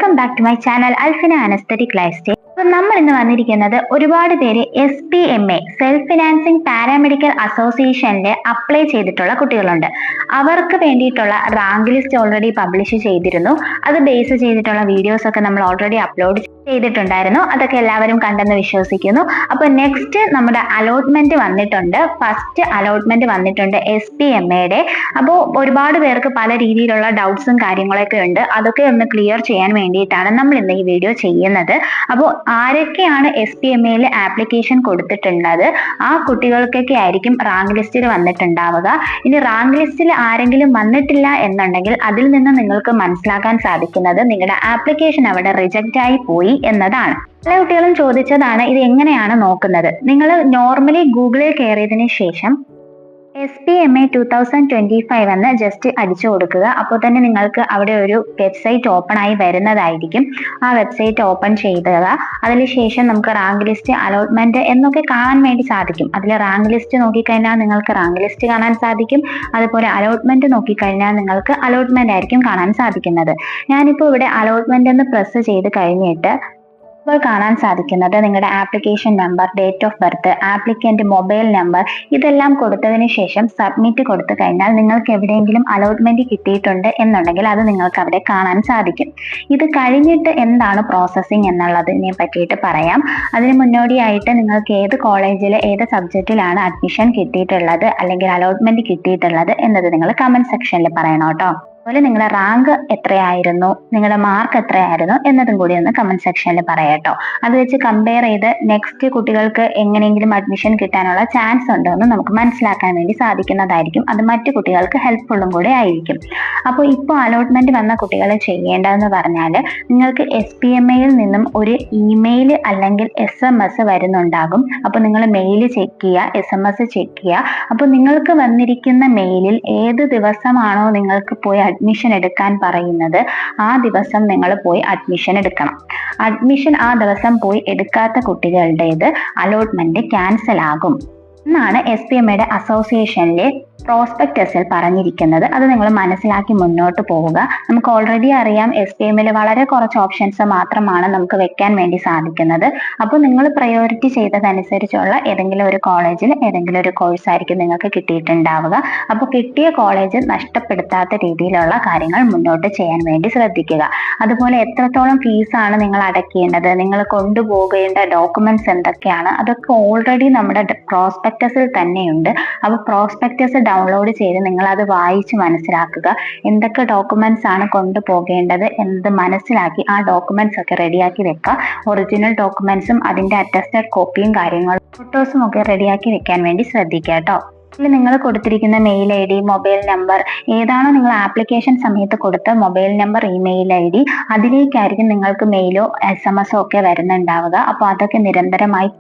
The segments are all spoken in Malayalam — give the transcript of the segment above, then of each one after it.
Welcome back to my channel Alfina an aesthetic lifestyle. അപ്പം നമ്മൾ ഇന്ന് വന്നിരിക്കുന്നത് ഒരുപാട് പേര് SPMA സെൽഫ് ഫിനാൻസിങ് പാരാമെഡിക്കൽ അസോസിയേഷനിൽ അപ്ലൈ ചെയ്തിട്ടുള്ള കുട്ടികളുണ്ട്. അവർക്ക് വേണ്ടിയിട്ടുള്ള റാങ്ക് ലിസ്റ്റ് ഓൾറെഡി പബ്ലിഷ് ചെയ്തിരുന്നു. അത് ബേസ് ചെയ്തിട്ടുള്ള വീഡിയോസ് ഒക്കെ നമ്മൾ ഓൾറെഡി അപ്ലോഡ് ചെയ്തിട്ടുണ്ടായിരുന്നു. അതൊക്കെ എല്ലാവരും കണ്ടെന്ന് വിശ്വസിക്കുന്നു. അപ്പോൾ നെക്സ്റ്റ് നമ്മുടെ അലോട്ട്മെന്റ് വന്നിട്ടുണ്ട്. ഫസ്റ്റ് അലോട്ട്മെന്റ് വന്നിട്ടുണ്ട് SPMAയുടെ. അപ്പോൾ ഒരുപാട് പേർക്ക് പല രീതിയിലുള്ള ഡൗട്ട്സും കാര്യങ്ങളൊക്കെ ഉണ്ട്. അതൊക്കെ ഒന്ന് ക്ലിയർ ചെയ്യാൻ വേണ്ടിയിട്ടാണ് നമ്മൾ ഇന്ന് ഈ വീഡിയോ ചെയ്യുന്നത്. അപ്പോൾ ആരൊക്കെയാണ് SPMAയിൽ ആപ്ലിക്കേഷൻ കൊടുത്തിട്ടുള്ളത്, ആ കുട്ടികൾക്കൊക്കെ ആയിരിക്കും റാങ്ക് ലിസ്റ്റിൽ വന്നിട്ടുണ്ടാവുക. ഇനി റാങ്ക് ലിസ്റ്റിൽ ആരെങ്കിലും വന്നിട്ടില്ല എന്നുണ്ടെങ്കിൽ അതിൽ നിന്ന് നിങ്ങൾക്ക് മനസ്സിലാക്കാൻ സാധിക്കുന്നത് നിങ്ങളുടെ ആപ്ലിക്കേഷൻ അവിടെ റിജക്റ്റ് ആയി പോയി എന്നതാണ്. പല കുട്ടികളും ചോദിച്ചതാണ് ഇത് എങ്ങനെയാണ് നോക്കുന്നത്. നിങ്ങൾ നോർമലി ഗൂഗിളിൽ കയറിയതിന് ശേഷം SPMA 2025 എന്ന് ജസ്റ്റ് അടിച്ചു കൊടുക്കുക. അപ്പോൾ തന്നെ നിങ്ങൾക്ക് അവിടെ ഒരു വെബ്സൈറ്റ് ഓപ്പൺ ആയി വരുന്നതായിരിക്കും. ആ വെബ്സൈറ്റ് ഓപ്പൺ ചെയ്യുക. അതിനുശേഷം നമുക്ക് റാങ്ക് ലിസ്റ്റ്, അലോട്ട്മെന്റ് എന്നൊക്കെ കാണാൻ വേണ്ടി സാധിക്കും. അതിൽ റാങ്ക് ലിസ്റ്റ് നോക്കിക്കഴിഞ്ഞാൽ നിങ്ങൾക്ക് റാങ്ക് ലിസ്റ്റ് കാണാൻ സാധിക്കും. അതുപോലെ അലോട്ട്മെന്റ് നോക്കിക്കഴിഞ്ഞാൽ നിങ്ങൾക്ക് അലോട്ട്മെന്റ് ആയിരിക്കും കാണാൻ സാധിക്കുന്നത്. ഞാനിപ്പോൾ ഇവിടെ അലോട്ട്മെന്റ് എന്ന് പ്രസ് ചെയ്ത് കഴിഞ്ഞിട്ട് ഇപ്പോൾ കാണാൻ സാധിക്കുന്നത് നിങ്ങളുടെ application number, date of birth, applicant mobile number ഇതെല്ലാം കൊടുത്തതിന് ശേഷം സബ്മിറ്റ് കൊടുത്തു കഴിഞ്ഞാൽ നിങ്ങൾക്ക് എവിടെയെങ്കിലും അലോട്ട്മെന്റ് കിട്ടിയിട്ടുണ്ട് എന്നുണ്ടെങ്കിൽ അത് നിങ്ങൾക്ക് അവിടെ കാണാൻ സാധിക്കും. ഇത് കഴിഞ്ഞിട്ട് എന്താണ് പ്രോസസ്സിംഗ് എന്നുള്ളതിനെ പറ്റിയിട്ട് പറയാം. അതിന് മുന്നോടിയായിട്ട് നിങ്ങൾക്ക് ഏത് കോളേജിൽ ഏത് സബ്ജക്റ്റിലാണ് അഡ്മിഷൻ കിട്ടിയിട്ടുള്ളത് അല്ലെങ്കിൽ അലോട്ട്മെന്റ് കിട്ടിയിട്ടുള്ളത് എന്നത് നിങ്ങൾ കമന്റ് സെക്ഷനിൽ പറയണം കേട്ടോ. അതുപോലെ നിങ്ങളുടെ റാങ്ക് എത്രയായിരുന്നു, നിങ്ങളുടെ മാർക്ക് എത്രയായിരുന്നു എന്നതും കൂടി ഒന്ന് കമന്റ് സെക്ഷനിൽ പറയാട്ടോ. അത് വെച്ച് കമ്പയർ ചെയ്ത് നെക്സ്റ്റ് കുട്ടികൾക്ക് എങ്ങനെയെങ്കിലും അഡ്മിഷൻ കിട്ടാനുള്ള ചാൻസ് ഉണ്ടോ എന്ന് നമുക്ക് മനസ്സിലാക്കാൻ വേണ്ടി സാധിക്കുന്നതായിരിക്കും. അത് മറ്റു കുട്ടികൾക്ക് ഹെൽപ്ഫുള്ളും കൂടെ ആയിരിക്കും. അപ്പോൾ ഇപ്പോൾ അലോട്ട്മെന്റ് വന്ന കുട്ടികൾ ചെയ്യേണ്ടതെന്ന് പറഞ്ഞാൽ നിങ്ങൾക്ക് SPMAയിൽ നിന്നും ഒരു ഇമെയിൽ അല്ലെങ്കിൽ SMS വരുന്നുണ്ടാകും. അപ്പോൾ നിങ്ങൾ മെയിൽ ചെക്ക് ചെയ്യുക, SMS ചെക്ക് ചെയ്യുക. അപ്പോൾ നിങ്ങൾക്ക് വന്നിരിക്കുന്ന മെയിലിൽ ഏത് ദിവസമാണോ നിങ്ങൾക്ക് പോയി അഡ്മിഷൻ എടുക്കാൻ പറയുന്നത് ആ ദിവസം നിങ്ങൾ പോയി അഡ്മിഷൻ എടുക്കണം. അഡ്മിഷൻ ആ ദിവസം പോയി എടുക്കാത്ത കുട്ടികളുടേത് അലോട്ട്മെന്റ് ക്യാൻസൽ ആകും എന്നാണ് SPMAയുടെ അസോസിയേഷനിലെ പ്രോസ്പെക്ടസിൽ പറഞ്ഞിരിക്കുന്നത്. അത് നിങ്ങൾ മനസ്സിലാക്കി മുന്നോട്ട് പോവുക. നമുക്ക് ഓൾറെഡി അറിയാം SPMAയിൽ വളരെ കുറച്ച് ഓപ്ഷൻസ് മാത്രമാണ് നമുക്ക് വെക്കാൻ വേണ്ടി സാധിക്കുന്നത്. അപ്പോൾ നിങ്ങൾ പ്രയോറിറ്റി ചെയ്തതനുസരിച്ചുള്ള ഏതെങ്കിലും ഒരു കോളേജിൽ ഏതെങ്കിലും ഒരു കോഴ്സ് ആയിരിക്കും നിങ്ങൾക്ക് കിട്ടിയിട്ടുണ്ടാവുക. അപ്പോൾ കിട്ടിയ കോളേജ് നഷ്ടപ്പെടുത്താത്ത രീതിയിലുള്ള കാര്യങ്ങൾ മുന്നോട്ട് ചെയ്യാൻ വേണ്ടി ശ്രദ്ധിക്കുക. അതുപോലെ എത്രത്തോളം ഫീസാണ് നിങ്ങൾ അടയ്ക്കേണ്ടത്, നിങ്ങൾ കൊണ്ടുപോകേണ്ട ഡോക്യുമെന്റ്സ് എന്തൊക്കെയാണ്, അതൊക്കെ ഓൾറെഡി നമ്മുടെ പ്രോസ്പെക്ടസിൽ തന്നെയുണ്ട്. അപ്പോൾ പ്രോസ്പെക്ടസ് ഡൗൺലോഡ് ചെയ്ത് നിങ്ങൾ അത് വായിച്ച് മനസ്സിലാക്കുക. എന്തൊക്കെ ഡോക്യുമെന്റ്സ് ആണ് കൊണ്ടുപോകേണ്ടത് എന്നത് മനസ്സിലാക്കി ആ ഡോക്യുമെന്റ്സ് ഒക്കെ റെഡിയാക്കി വെക്കുക. ഒറിജിനൽ ഡോക്യുമെന്റ്സും അതിന്റെ അറ്റസ്റ്റഡ് കോപ്പിയും കാര്യങ്ങളും ഫോട്ടോസും ഒക്കെ റെഡിയാക്കി വെക്കാൻ വേണ്ടി ശ്രദ്ധിക്കുക കേട്ടോ. നിങ്ങൾ കൊടുത്തിരിക്കുന്ന മെയിൽ ID, മൊബൈൽ നമ്പർ ഏതാണോ നിങ്ങൾ ആപ്ലിക്കേഷൻ സമയത്ത് കൊടുത്ത മൊബൈൽ നമ്പർ, ഇമെയിൽ ID അതിലേക്കായിരിക്കും നിങ്ങൾക്ക് മെയിലോ SMS ഒക്കെ വരുന്നുണ്ടാവുക. അപ്പോൾ അതൊക്കെ നിരന്തരമായി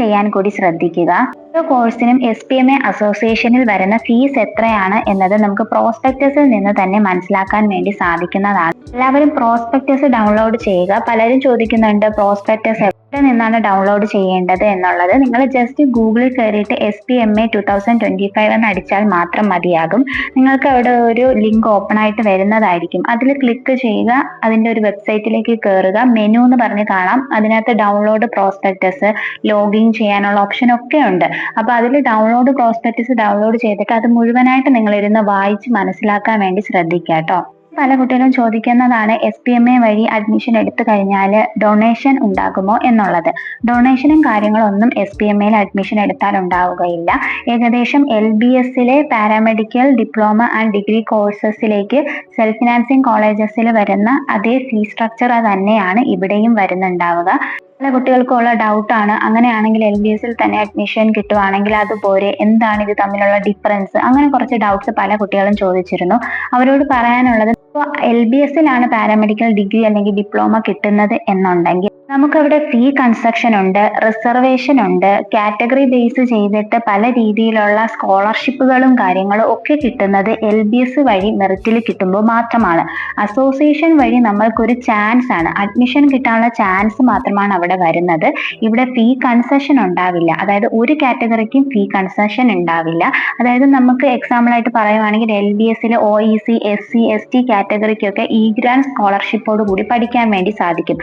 ചെയ്യാൻ കൂടി ശ്രദ്ധിക്കുക. ഓരോ കോഴ്സിനും SPMA അസോസിയേഷനിൽ വരുന്ന ഫീസ് എത്രയാണ് എന്നത് നമുക്ക് പ്രോസ്പെക്ടസിൽ നിന്ന് തന്നെ മനസ്സിലാക്കാൻ വേണ്ടി സാധിക്കുന്നതാണ്. എല്ലാവരും പ്രോസ്പെക്ടസ് ഡൗൺലോഡ് ചെയ്യുക. പലരും ചോദിക്കുന്നുണ്ട് പ്രോസ്പെക്ടസ് എവിടെ നിന്നാണ് ഡൗൺലോഡ് ചെയ്യേണ്ടത് എന്നുള്ളത്. നിങ്ങൾ ജസ്റ്റ് ഗൂഗിളിൽ കയറിയിട്ട് SPMA 2025 എന്ന് അടിച്ചാൽ മാത്രം മതിയാകും. നിങ്ങൾക്ക് അവിടെ ഒരു ലിങ്ക് ഓപ്പൺ ആയിട്ട് വരുന്നതായിരിക്കും. അതിൽ ക്ലിക്ക് ചെയ്യുക. അതിന്റെ ഒരു വെബ്സൈറ്റിലേക്ക് കയറുക. മെനു എന്ന് പറഞ്ഞ് കാണാം. അതിനകത്ത് ഡൗൺലോഡ് പ്രോസ്പെക്ടസ്, ലോഗിൻ ചെയ്യാനുള്ള ഓപ്ഷൻ ഒക്കെ ഉണ്ട്. അപ്പൊ അതിൽ ഡൗൺലോഡ് പ്രോസ്പെക്ടസ് ഡൗൺലോഡ് ചെയ്തിട്ട് അത് മുഴുവനായിട്ട് നിങ്ങൾ ഇരുന്ന് വായിച്ച് മനസ്സിലാക്കാൻ വേണ്ടി ശ്രദ്ധിക്കുക കേട്ടോ. പല കുട്ടികളും ചോദിക്കുന്നതാണ് SPMA വഴി അഡ്മിഷൻ എടുത്തു കഴിഞ്ഞാൽ ഡൊണേഷൻ ഉണ്ടാകുമോ എന്നുള്ളത്. ഡൊണേഷനും കാര്യങ്ങളൊന്നും SPMAയിൽ അഡ്മിഷൻ എടുത്താൽ ഉണ്ടാവുകയില്ല. ഏകദേശം LBSലെ പാരാമെഡിക്കൽ, ഡിപ്ലോമ ആൻഡ് ഡിഗ്രി കോഴ്സസിലേക്ക് സെൽഫ് ഫിനാൻസിങ് കോളേജസിൽ വരുന്ന അതേ ഫീ സ്ട്രക്ചർ തന്നെയാണ് ഇവിടെയും വരുന്നുണ്ടാവുക. പല കുട്ടികൾക്കുള്ള ഡൗട്ടാണ്, അങ്ങനെയാണെങ്കിൽ LBSൽ തന്നെ അഡ്മിഷൻ കിട്ടുവാണെങ്കിൽ അതുപോലെ എന്താണ് ഇത് തമ്മിലുള്ള ഡിഫറൻസ്, അങ്ങനെ കുറച്ച് ഡൗട്ട്സ് പല കുട്ടികളും ചോദിച്ചിരുന്നു. അവരോട് പറയാനുള്ളത്, ഇപ്പോൾ LBSലാണ് പാരാമെഡിക്കൽ ഡിഗ്രി അല്ലെങ്കിൽ ഡിപ്ലോമ കിട്ടുന്നത് എന്നുണ്ടെങ്കിൽ നമുക്കവിടെ ഫീ കൺസെഷൻ ഉണ്ട്, റിസർവേഷൻ ഉണ്ട്, കാറ്റഗറി ബേസ് ചെയ്തിട്ട് പല രീതിയിലുള്ള സ്കോളർഷിപ്പുകളും കാര്യങ്ങളും ഒക്കെ കിട്ടുന്നത് LBS വഴി മെറിറ്റിൽ കിട്ടുമ്പോൾ മാത്രമാണ്. അസോസിയേഷൻ വഴി നമ്മൾക്കൊരു ചാൻസ് ആണ്, അഡ്മിഷൻ കിട്ടാനുള്ള ചാൻസ് മാത്രമാണ് അവിടെ വരുന്നത്. ഇവിടെ ഫീ കൺസെഷൻ ഉണ്ടാവില്ല, അതായത് ഒരു കാറ്റഗറിക്കും ഫീ കൺസെഷൻ ഉണ്ടാവില്ല. അതായത് നമുക്ക് എക്സാമ്പിൾ ആയിട്ട് പറയുവാണെങ്കിൽ LBS OEC SC ST കാറ്റഗറിക്കൊക്കെ ഗ്രാൻഡ് സ്കോളർഷിപ്പോട് കൂടി പഠിക്കാൻ വേണ്ടി സാധിക്കും.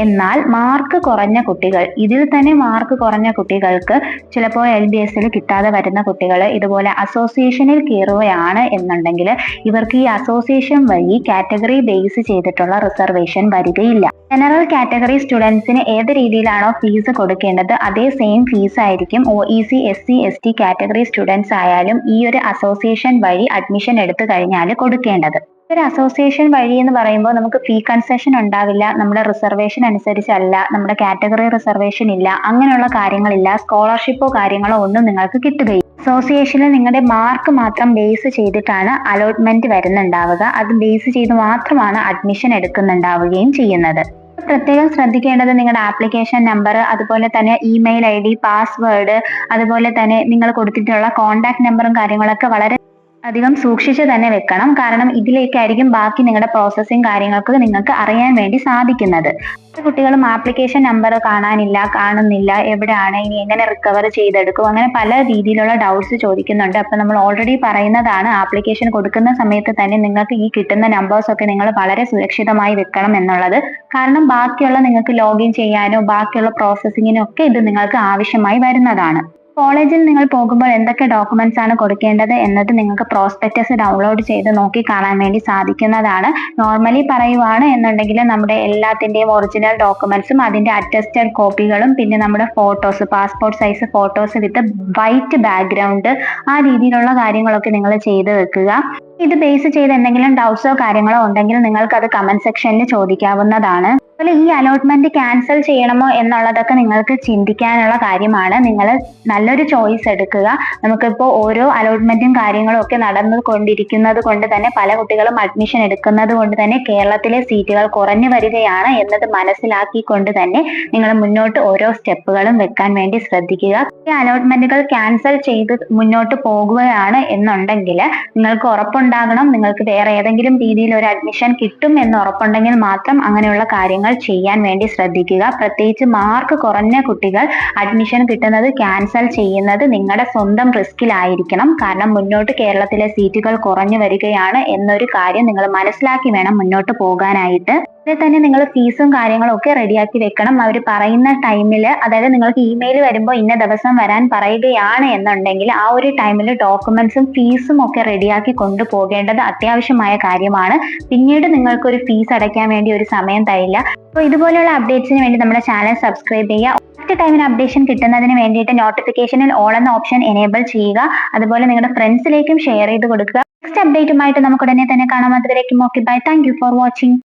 എന്നാൽ മാർക്ക് കുറഞ്ഞ കുട്ടികൾ, ഇതിൽ തന്നെ മാർക്ക് കുറഞ്ഞ കുട്ടികൾക്ക് ചിലപ്പോൾ LBS കിട്ടാതെ വരുന്ന കുട്ടികൾ ഇതുപോലെ അസോസിയേഷനിൽ കയറുകയാണ് എന്നുണ്ടെങ്കിൽ ഇവർക്ക് ഈ അസോസിയേഷൻ വഴി കാറ്റഗറി ബേസ് ചെയ്തിട്ടുള്ള റിസർവേഷൻ വരികയില്ല. ജനറൽ കാറ്റഗറി സ്റ്റുഡൻസിന് ഏത് രീതിയിലാണോ ഫീസ് കൊടുക്കേണ്ടത് അതേ സെയിം ഫീസ് ആയിരിക്കും OEC SC ST category students ആയാലും ഈ ഒരു അസോസിയേഷൻ വഴി അഡ്മിഷൻ എടുത്തു കഴിഞ്ഞാൽ കൊടുക്കേണ്ടത്. ഒരു അസോസിയേഷൻ വഴി എന്ന് പറയുമ്പോൾ നമുക്ക് ഫീ കൺസെഷൻ ഉണ്ടാവില്ല, നമ്മുടെ റിസർവേഷൻ അനുസരിച്ചല്ല, നമ്മുടെ കാറ്റഗറി റിസർവേഷൻ ഇല്ല, അങ്ങനെയുള്ള കാര്യങ്ങളില്ല, സ്കോളർഷിപ്പോ കാര്യങ്ങളോ ഒന്നും നിങ്ങൾക്ക് കിട്ടുകയില്ല. അസോസിയേഷനിൽ നിങ്ങളുടെ മാർക്ക് മാത്രം ബേസ് ചെയ്തിട്ടാണ് അലോട്ട്മെന്റ് വരുന്നുണ്ടാവുക, അത് ബേസ് ചെയ്ത് മാത്രമാണ് അഡ്മിഷൻ എടുക്കുന്നുണ്ടാവുകയും ചെയ്യുന്നത്. പ്രത്യേകം ശ്രദ്ധിക്കേണ്ടത് നിങ്ങളുടെ ആപ്ലിക്കേഷൻ നമ്പർ, അതുപോലെ തന്നെ ഇമെയിൽ ID, പാസ്വേഡ്, അതുപോലെ തന്നെ നിങ്ങൾ കൊടുത്തിട്ടുള്ള കോൺടാക്ട് നമ്പറും കാര്യങ്ങളൊക്കെ വളരെ അധികം സൂക്ഷിച്ച് തന്നെ വെക്കണം. കാരണം ഇതിലേക്കായിരിക്കും ബാക്കി നിങ്ങളുടെ പ്രോസസ്സിങ് കാര്യങ്ങൾക്ക് നിങ്ങൾക്ക് അറിയാൻ വേണ്ടി സാധിക്കുന്നത്. കുട്ടികളും ആപ്ലിക്കേഷൻ നമ്പർ കാണുന്നില്ല, എവിടെയാണ്, ഇനി എങ്ങനെ റിക്കവർ ചെയ്തെടുക്കും, അങ്ങനെ പല രീതിയിലുള്ള ഡൗട്ട്സ് ചോദിക്കുന്നുണ്ട്. അപ്പൊ നമ്മൾ ഓൾറെഡി പറയുന്നതാണ്, ആപ്ലിക്കേഷൻ കൊടുക്കുന്ന സമയത്ത് തന്നെ നിങ്ങൾക്ക് ഈ കിട്ടുന്ന നമ്പേഴ്സ് ഒക്കെ നിങ്ങൾ വളരെ സുരക്ഷിതമായി വെക്കണം എന്നുള്ളത്. കാരണം ബാക്കിയുള്ള നിങ്ങൾക്ക് ലോഗിൻ ചെയ്യാനോ ബാക്കിയുള്ള പ്രോസസ്സിങ്ങിനോ ഒക്കെ ഇത് നിങ്ങൾക്ക് ആവശ്യമായി വരുന്നതാണ്. കോളേജിൽ നിങ്ങൾ പോകുമ്പോൾ എന്തൊക്കെ ഡോക്യുമെന്റ്സ് ആണ് കൊടുക്കേണ്ടത് എന്നത് നിങ്ങൾക്ക് പ്രോസ്പെക്ടസ് ഡൗൺലോഡ് ചെയ്ത് നോക്കി കാണാൻ വേണ്ടി സാധിക്കുന്നതാണ്. നോർമലി പറയുവാണ് എന്നുണ്ടെങ്കിൽ നമ്മുടെ എല്ലാത്തിന്റെയും ഒറിജിനൽ ഡോക്യുമെന്റ്സും അതിന്റെ അറ്റസ്റ്റഡ് കോപ്പികളും പിന്നെ നമ്മുടെ ഫോട്ടോസ്, പാസ്പോർട്ട് സൈസ് ഫോട്ടോസ് വിത്ത് വൈറ്റ് ബാക്ക്ഗ്രൗണ്ട്, ആ രീതിയിലുള്ള കാര്യങ്ങളൊക്കെ നിങ്ങൾ ചെയ്ത് വെക്കുക. ഇത് ബേസ് ചെയ്ത് എന്തെങ്കിലും ഡൗട്ട്സോ കാര്യങ്ങളോ ഉണ്ടെങ്കിൽ നിങ്ങൾക്ക് അത് കമന്റ് സെക്ഷനിൽ ചോദിക്കാവുന്നതാണ്. അതുപോലെ ഈ അലോട്ട്മെന്റ് ക്യാൻസൽ ചെയ്യണമോ എന്നുള്ളതൊക്കെ നിങ്ങൾക്ക് ചിന്തിക്കാനുള്ള കാര്യമാണ്. നിങ്ങൾ നല്ലൊരു ചോയ്സ് എടുക്കുക. നമുക്കിപ്പോൾ ഓരോ അലോട്ട്മെന്റും കാര്യങ്ങളും ഒക്കെ നടന്നുകൊണ്ടിരിക്കുന്നത് കൊണ്ട് തന്നെ പല കുട്ടികളും അഡ്മിഷൻ എടുക്കുന്നത് കൊണ്ട് തന്നെ കേരളത്തിലെ സീറ്റുകൾ കുറഞ്ഞു വരികയാണ് എന്നത് മനസ്സിലാക്കിക്കൊണ്ട് തന്നെ നിങ്ങൾ മുന്നോട്ട് ഓരോ സ്റ്റെപ്പുകളും വെക്കാൻ വേണ്ടി ശ്രദ്ധിക്കുക. ഈ അലോട്ട്മെന്റുകൾ ക്യാൻസൽ ചെയ്ത് മുന്നോട്ട് പോകുകയാണ് എന്നുണ്ടെങ്കിൽ നിങ്ങൾക്ക് ഉറപ്പുണ്ടാകണം, നിങ്ങൾക്ക് വേറെ ഏതെങ്കിലും രീതിയിൽ ഒരു അഡ്മിഷൻ കിട്ടും എന്ന് ഉറപ്പുണ്ടെങ്കിൽ മാത്രം അങ്ങനെയുള്ള കാര്യങ്ങൾ ചെയ്യാൻ വേണ്ടി ശ്രദ്ധിക്കുക. പ്രത്യേകിച്ച് മാർക്ക് കുറഞ്ഞ കുട്ടികൾ അഡ്മിഷൻ കിട്ടുന്നത് ക്യാൻസൽ ചെയ്യുന്നത് നിങ്ങളുടെ സ്വന്തം റിസ്കിലായിരിക്കണം. കാരണം മുന്നോട്ട് കേരളത്തിലെ സീറ്റുകൾ കുറഞ്ഞു വരികയാണ് എന്നൊരു കാര്യം നിങ്ങൾ മനസ്സിലാക്കി വേണം മുന്നോട്ട് പോകാനായിട്ട്. അതിൽ തന്നെ നിങ്ങൾ ഫീസും കാര്യങ്ങളും ഒക്കെ റെഡിയാക്കി വെക്കണം. അവർ പറയുന്ന ടൈമിൽ, അതായത് നിങ്ങൾക്ക് ഇമെയിൽ വരുമ്പോൾ ഇന്ന ദിവസം വരാൻ പറയുകയാണ് എന്നുണ്ടെങ്കിൽ ആ ഒരു ടൈമിൽ ഡോക്യുമെന്റ്സും ഫീസും ഒക്കെ റെഡിയാക്കി കൊണ്ടുപോകേണ്ടത് അത്യാവശ്യമായ കാര്യമാണ്. പിന്നീട് നിങ്ങൾക്ക് ഒരു ഫീസ് അടയ്ക്കാൻ വേണ്ടി ഒരു സമയം തരില്ല. അപ്പോൾ ഇതുപോലെയുള്ള അപ്ഡേറ്റ്സിന് വേണ്ടി നമ്മുടെ ചാനൽ സബ്സ്ക്രൈബ് ചെയ്യുക. കറക്റ്റ് ടൈമിന് അപ്ഡേഷൻ കിട്ടുന്നതിന് വേണ്ടിയിട്ട് നോട്ടിഫിക്കേഷനിൽ ഓൾ എന്ന ഓപ്ഷൻ എനേബിൾ ചെയ്യുക. അതുപോലെ നിങ്ങളുടെ ഫ്രണ്ട്സിലേക്കും ഷെയർ ചെയ്ത് കൊടുക്കുക. നെക്സ്റ്റ് അപ്ഡേറ്റുമായിട്ട് നമുക്ക് ഉടനെ തന്നെ കാണാം. അതുവരേക്കും okay bye. Thank you for watching.